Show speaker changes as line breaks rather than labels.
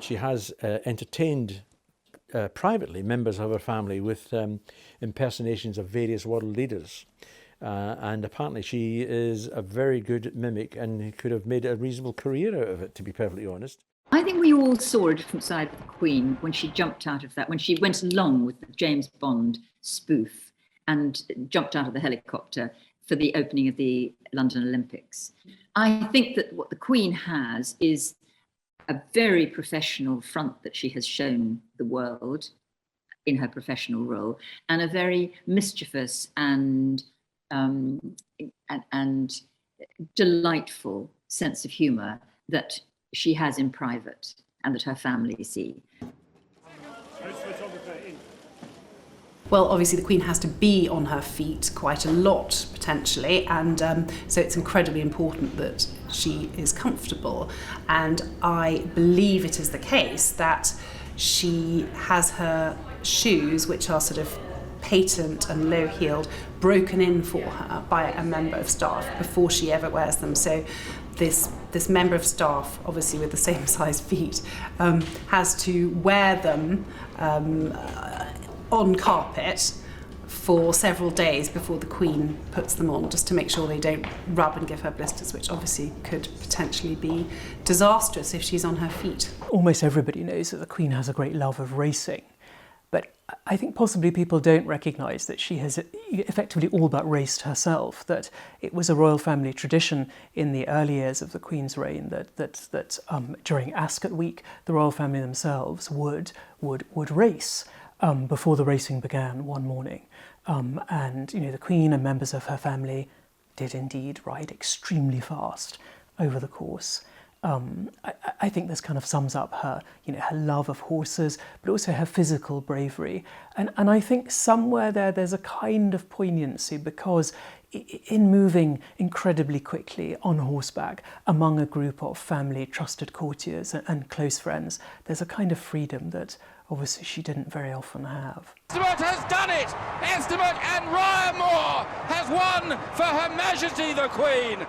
She has entertained privately members of her family with impersonations of various world leaders. And apparently she is a very good mimic and could have made a reasonable career out of it, to be perfectly honest.
I think we all saw a different side of the Queen when she jumped out of that, when she went along with the James Bond spoof and jumped out of the helicopter for the opening of the London Olympics. I think that what the Queen has is a very professional front that she has shown the world in her professional role, and a very mischievous and delightful sense of humour that she has in private and that her family see.
Well, obviously the Queen has to be on her feet quite a lot, potentially, and so it's incredibly important that she is comfortable. And I believe it is the case that she has her shoes, which are sort of patent and low-heeled, broken in for her by a member of staff before she ever wears them. So this member of staff, obviously with the same size feet, has to wear them on carpet for several days before the Queen puts them on, just to make sure they don't rub and give her blisters, which obviously could potentially be disastrous if she's on her feet.
Almost everybody knows that the Queen has a great love of racing, but I think possibly people don't recognise that she has effectively all but raced herself, that it was a royal family tradition in the early years of the Queen's reign that during Ascot Week the royal family themselves would race before the racing began one morning. And the Queen and members of her family did indeed ride extremely fast over the course. I think this kind of sums up her, her love of horses, but also her physical bravery. And I think somewhere there's a kind of poignancy, because in moving incredibly quickly on horseback among a group of family, trusted courtiers and close friends, there's a kind of freedom that obviously she didn't very often have.
Estimate has done it! Estimate and Ryan Moore has won for Her Majesty the Queen!